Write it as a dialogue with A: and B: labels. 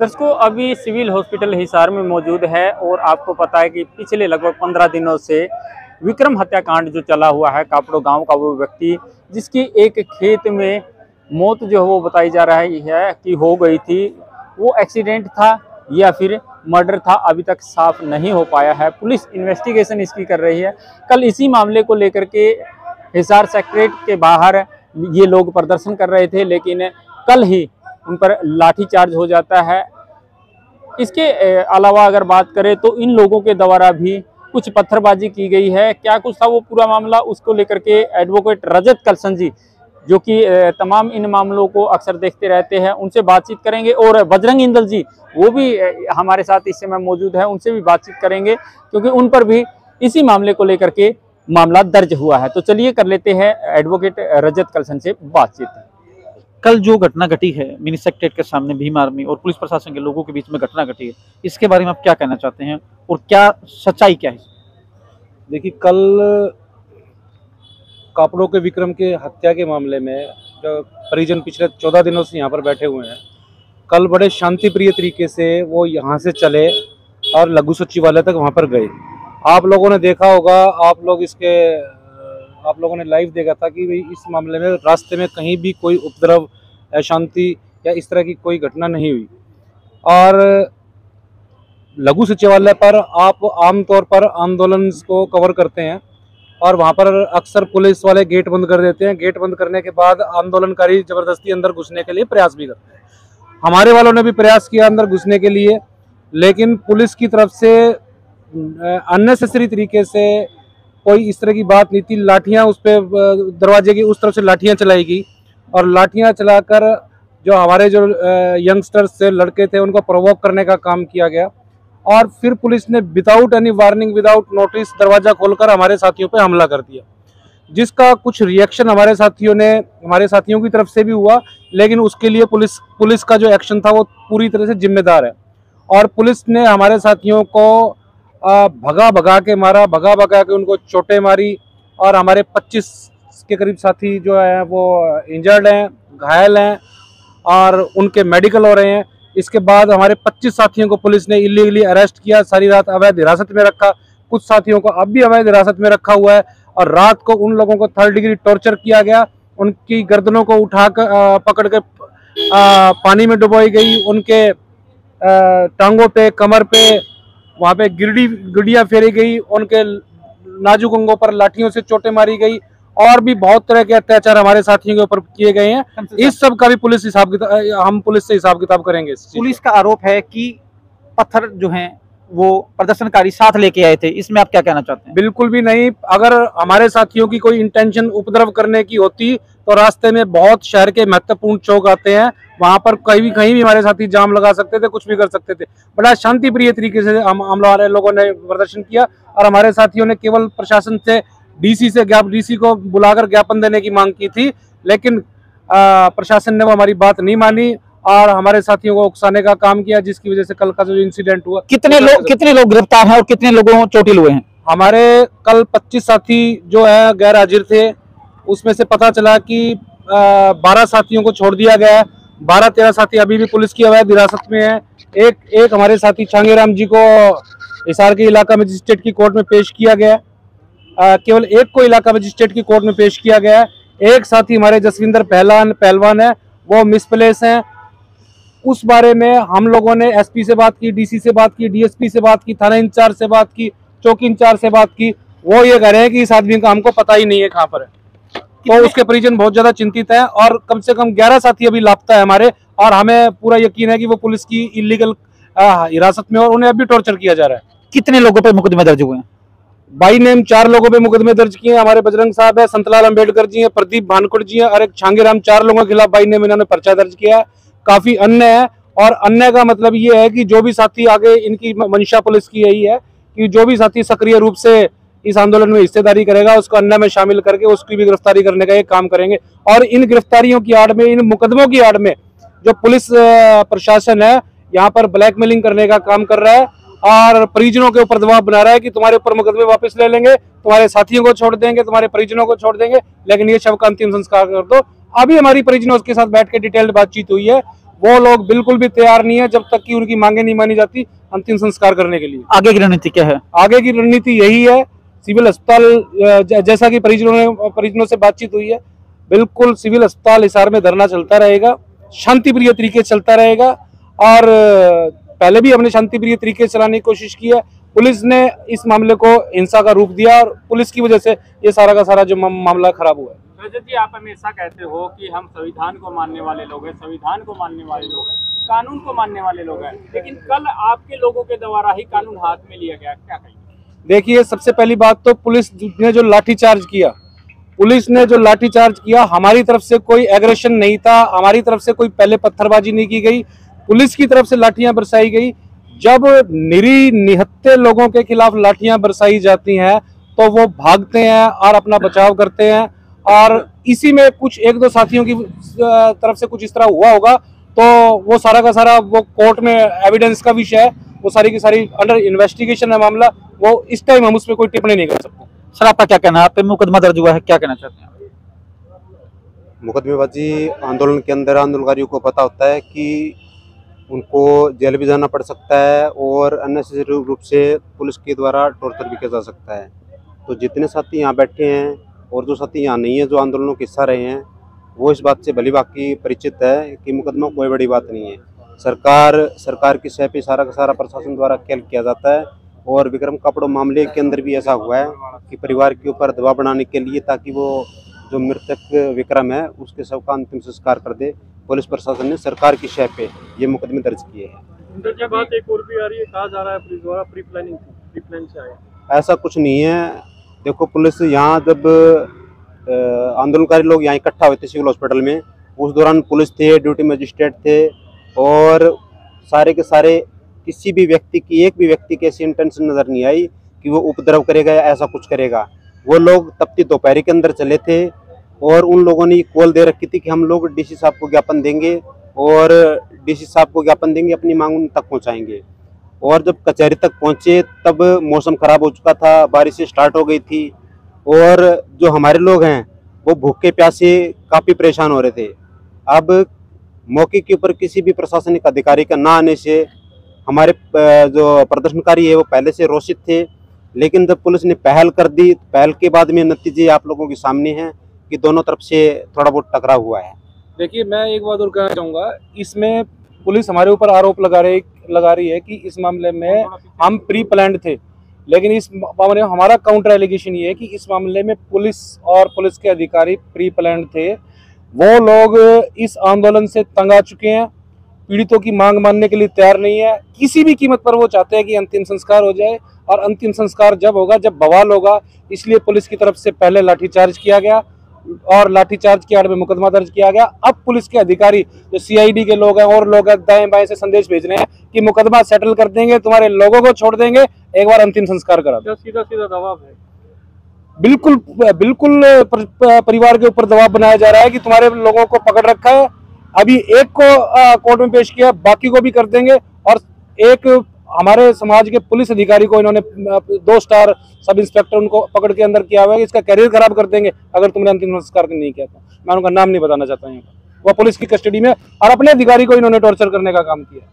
A: दर्शकों, अभी civil hospital Hisar में मौजूद है और आपको पता है कि पिछले लगभग 15 दिनों से विक्रम हत्याकांड जो चला हुआ है, कापड़ो गांव का वो व्यक्ति जिसकी एक खेत में मौत जो है वो बताई जा रहा है कि हो गई थी, वो एक्सीडेंट था या फिर मर्डर था, अभी तक साफ नहीं हो पाया है। पुलिस इन्वेस्टिगेशन इसकी कर रही है। कल इसी मामले को लेकर के हिसार सेक्रेटरीट के बाहर ये लोग प्रदर्शन कर रहे थे, लेकिन कल ही उन पर लाठीचार्ज हो जाता है। इसके अलावा अगर बात करें तो इन लोगों के द्वारा भी कुछ पत्थरबाजी की गई है। क्या कुछ था वो पूरा मामला, उसको लेकर के एडवोकेट रजत कलसन जी, जो कि तमाम इन मामलों को अक्सर देखते रहते हैं, उनसे बातचीत करेंगे। और बजरंग इंदल जी, वो भी हमारे साथ इस समय मौजूद है, उनसे भी बातचीत करेंगे क्योंकि उन पर भी इसी मामले को लेकर के मामला दर्ज हुआ है। तो चलिए कर लेते हैं एडवोकेट रजत कलसन से बातचीत।
B: कल जो घटना घटी है मिनी सेक्रेटरीट के सामने भीम आर्मी और पुलिस प्रशासन के लोगों के बीच में घटना घटी है, इसके बारे में आप क्या कहना चाहते हैं और क्या सच्चाई क्या है?
C: देखिए, कल कापड़ों के विक्रम के हत्या के मामले में जो परिजन पिछले 14 दिनों से यहाँ पर बैठे हुए हैं, कल बड़े शांति प्रिय तरीके से वो यहाँ से चले और लघु सचिवालय तक वहाँ पर गए। आप लोगों ने देखा होगा, आप लोगों ने लाइव देखा था कि भाई इस मामले में रास्ते में कहीं भी कोई उपद्रव, अशांति या इस तरह की कोई घटना नहीं हुई। और लघु सचिवालय पर आप आमतौर पर आंदोलन को कवर करते हैं और वहाँ पर अक्सर पुलिस वाले गेट बंद कर देते हैं। गेट बंद करने के बाद आंदोलनकारी जबरदस्ती अंदर घुसने के लिए प्रयास भी करते हैं। हमारे वालों ने भी प्रयास किया अंदर घुसने के लिए, लेकिन पुलिस की तरफ से अननेसेसरी तरीके से कोई इस तरह की बात नहीं थी। लाठियाँ उस पर दरवाजे की उस तरफ से लाठियाँ चलाई गई और लाठियाँ चलाकर जो हमारे जो यंगस्टर्स थे, लड़के थे, उनको प्रोवोक करने का काम किया गया। और फिर पुलिस ने without any warning, without notice दरवाजा खोलकर हमारे साथियों पे हमला कर दिया, जिसका कुछ रिएक्शन हमारे साथियों की तरफ से भी हुआ। लेकिन उसके लिए पुलिस का जो एक्शन था वो पूरी तरह से जिम्मेदार है। और पुलिस ने हमारे साथियों को भगा के मारा, भगा के उनको चोटें मारी और हमारे 25 के करीब साथी जो है वो इंजर्ड हैं, घायल हैं और उनके मेडिकल हो रहे हैं। इसके बाद हमारे 25 साथियों को पुलिस ने इलीगली अरेस्ट किया, सारी रात अवैध हिरासत में रखा। कुछ साथियों को अब भी अवैध हिरासत में रखा हुआ है और रात को उन लोगों को 3rd डिग्री टॉर्चर किया गया। उनकी गर्दनों को उठाकर पकड़ के पानी में डुबोई गई, उनके टांगों पे, कमर पे वहाँ पे गिड़ियाँ फेरी गई, उनके नाजुक अंगों पर लाठियों से चोटें मारी गई और भी बहुत तरह के अत्याचार हमारे साथियों के ऊपर किए गए हैं। इस सब का भी हम पुलिस से हिसाब किताब करेंगे।
B: पुलिस का आरोप है कि पत्थर जो हैं वो प्रदर्शनकारी साथ लेके आए थे, इसमें आप क्या कहना चाहते हैं?
C: बिल्कुल भी नहीं। अगर हमारे साथियों की कोई इंटेंशन उपद्रव करने की होती तो रास्ते में बहुत शहर के महत्वपूर्ण चौक आते हैं, वहां पर कहीं भी हमारे साथी जाम लगा सकते थे, कुछ भी कर सकते थे। बड़ा शांति प्रिय तरीके से हमारे लोगों ने प्रदर्शन किया और हमारे साथियों ने केवल प्रशासन से डीसी को बुलाकर ज्ञापन देने की मांग की थी, लेकिन प्रशासन ने वो हमारी बात नहीं मानी और हमारे साथियों को उकसाने का काम किया, जिसकी वजह से कल का जो इंसिडेंट हुआ।
B: कितने लोग गिरफ्तार हैं और कितने लोगों चोटिल हुए हैं?
C: हमारे कल 25 साथी जो है गैर हाजिर थे, उसमें से पता चला कि 12 साथियों को छोड़ दिया गया है। 12-13 साथी अभी भी पुलिस की अवैध हिरासत में है। एक हमारे साथी छांगेराम जी को हिसार के इलाका मजिस्ट्रेट की कोर्ट में पेश किया गया है। केवल एक को इलाका मजिस्ट्रेट की कोर्ट में पेश किया गया है। एक साथी हमारे जसविंदर पहलवान है, वो मिसप्लेस हैं। उस बारे में हम लोगों ने एसपी से बात की, डीसी से बात की, डीएसपी से बात की, थाना इंचार्ज से बात की, चौकी इंचार्ज से बात की। वो ये कह रहे हैं कि इस आदमी का हमको पता ही नहीं है कहाँ पर है। तो उसके परिजन बहुत ज्यादा चिंतित है और कम से कम 11 साथी अभी लापता है हमारे, और हमें पूरा यकीन है कि वो पुलिस की इलीगल हिरासत में और उन्हें अभी टॉर्चर किया जा रहा है।
B: कितने लोगों पर मुकदमे दर्ज हुए हैं?
C: बाई नेम 4 लोगों पे मुकदमे दर्ज किए हैं। हमारे बजरंग साहब है, संतलाल अंबेडकर जी हैं, प्रदीप भानकुट जी हैं और एक छांगेराम। 4 लोगों के खिलाफ बाई नेम इन्होंने पर्चा दर्ज किया है। काफी अन्य है और अन्य का मतलब ये है कि जो भी साथी आगे, इनकी मंशा पुलिस की यही है कि जो भी साथी सक्रिय रूप से इस आंदोलन में हिस्सेदारी करेगा उसको अन्य में शामिल करके उसकी भी गिरफ्तारी करने का ये काम करेंगे। और इन गिरफ्तारियों की आड़ में, इन मुकदमों की आड़ में जो पुलिस प्रशासन है यहाँ पर ब्लैकमेलिंग करने का काम कर रहा है और परिजनों के ऊपर दबाव बना रहा है कि तुम्हारे ऊपर मुकदमे वापस ले लेंगे, तुम्हारे साथियों को छोड़ देंगे, तुम्हारे परिजनों को छोड़ देंगे, लेकिन ये शव का अंतिम संस्कार कर दो। अभी हमारी परिजनों के साथ बैठ के डिटेल्ड बातचीत हुई है। वो लोग बिल्कुल भी तैयार नहीं है जब तक कि उनकी मांगे नहीं मानी जाती अंतिम संस्कार करने के लिए।
B: आगे की रणनीति क्या है?
C: आगे की रणनीति यही है, सिविल अस्पताल जैसा कि परिजनों से बातचीत हुई है, बिल्कुल सिविल अस्पताल हिसार में धरना चलता रहेगा, शांति प्रिय तरीके से चलता रहेगा। और पहले भी हमने शांति प्रिय तरीके से चलाने की कोशिश की है। पुलिस ने इस मामले को हिंसा का रूप दिया और पुलिस की वजह से ये सारा का सारा जो मामला खराब हुआ है।
A: रजत जी, आप हमेशा कहते हो कि हम संविधान को मानने वाले लोग हैं, संविधान को मानने वाले लोग हैं, कानून को मानने वाले लोग हैं, लेकिन कल आपके लोगों के द्वारा ही कानून हाथ में लिया गया, क्या कहेंगे?
C: देखिए, सबसे पहली बात तो पुलिस ने जो लाठीचार्ज किया, हमारी तरफ से कोई एग्रेशन नहीं था, हमारी तरफ से कोई पहले पत्थरबाजी नहीं की गई, पुलिस की तरफ से लाठियां बरसाई गई। जब निहत्थे लोगों के खिलाफ लाठियां बरसाई जाती हैं तो वो भागते हैं और अपना बचाव करते हैं। और इसी में कुछ एक दो साथियों की तरफ से कुछ इस तरह हुआ होगा तो वो सारा का सारा वो कोर्ट में एविडेंस का विषय है, वो सारी की सारी अंडर इन्वेस्टिगेशन है मामला। वो इस टाइम हम उस पर कोई टिप्पणी नहीं कर सकते।
B: सर, आपका क्या कहना है? आप पे मुकदमा दर्ज हुआ है, क्या कहना चाहते हैं?
D: मुकदमेबाजी आंदोलन के अंदर आंदोलनकारियों को पता होता है कि उनको जेल भी जाना पड़ सकता है और अननेसेसरी रूप से पुलिस के द्वारा टॉर्चर भी किया जा सकता है। तो जितने साथी यहाँ बैठे हैं और जो साथी यहाँ नहीं है, जो आंदोलनों के हिस्सा रहे हैं, वो इस बात से भली बाकी परिचित है कि मुकदमा कोई बड़ी बात नहीं है। सरकार की सह पे सारा का सारा प्रशासन द्वारा खेल किया जाता है। और विक्रम कापड़ो मामले के अंदर भी ऐसा हुआ है कि परिवार के ऊपर दबाव बनाने के लिए, ताकि वो जो मृतक विक्रम है उसके शव का अंतिम संस्कार कर दे, पुलिस प्रशासन ने सरकार की शह पे ये मुकदमे दर्ज किए हैं।
E: बात एक और भी आ रही है, कहा जा रहा है पुलिस द्वारा प्री प्लान से आया।
D: ऐसा कुछ नहीं है। देखो, पुलिस यहाँ जब आंदोलनकारी लोग यहाँ इकट्ठा हुए थे सिविल हॉस्पिटल में, उस दौरान पुलिस थे, ड्यूटी मजिस्ट्रेट थे और सारे के सारे किसी भी व्यक्ति की, एक भी व्यक्ति की ऐसी इंटेंशन नजर नहीं आई कि वो उपद्रव करेगा या ऐसा कुछ करेगा। वो लोग तपती दोपहर के अंदर चले थे और उन लोगों ने कॉल दे रखी थी कि हम लोग डीसी साहब को ज्ञापन देंगे और डीसी साहब को ज्ञापन देंगे, अपनी मांग उन तक पहुंचाएंगे। और जब कचहरी तक पहुंचे तब मौसम खराब हो चुका था, बारिश स्टार्ट हो गई थी और जो हमारे लोग हैं वो भूखे प्यासे काफ़ी परेशान हो रहे थे। अब मौके के ऊपर किसी भी प्रशासनिक अधिकारी का ना आने से हमारे जो प्रदर्शनकारी है वो पहले से रोषित थे, लेकिन जब पुलिस ने पहल कर दी, पहल के बाद में नतीजे आप लोगों के सामने हैं कि दोनों तरफ से थोड़ा बहुत टकराव हुआ है।
C: देखिए, मैं एक बात और कहना चाहूँगा, इसमें पुलिस हमारे ऊपर आरोप लगा रही है कि इस मामले में हम प्री प्लान्ड थे, लेकिन इस मामले में हमारा काउंटर एलिगेशन ये है कि इस मामले में पुलिस और पुलिस के अधिकारी प्री प्लान्ड थे। वो लोग इस आंदोलन से तंग आ चुके हैं, पीड़ितों की मांग मानने के लिए तैयार नहीं है। किसी भी कीमत पर वो चाहते हैं कि अंतिम संस्कार हो जाए और अंतिम संस्कार जब होगा, जब बवाल होगा, इसलिए पुलिस की तरफ से पहले लाठीचार्ज किया गया और लाठीचार्ज की आड़ में मुकदमा दर्ज किया गया। अब पुलिस के अधिकारी जो सीआईडी के लोग हैं और लोग दाएं बाएं से संदेश भेज रहे हैं कि मुकदमा सेटल कर देंगे, तुम्हारे लोगों को छोड़ देंगे, एक बार अंतिम संस्कार करा दो।
E: सीधा दबाव है,
C: बिल्कुल परिवार के ऊपर दबाव बनाया जा रहा है कि तुम्हारे लोगों को पकड़ रखा है, अभी एक को कोर्ट में पेश किया, बाकी को भी कर देंगे। और एक हमारे समाज के पुलिस अधिकारी को इन्होंने 2 स्टार सब इंस्पेक्टर उनको पकड़ के अंदर किया हुआ है, इसका कैरियर खराब कर देंगे अगर तुमने अंतिम संस्कार नहीं किया था। मैं उनका नाम नहीं बताना चाहता हूँ, वो पुलिस की कस्टडी में और अपने अधिकारी को इन्होंने टॉर्चर करने का काम किया।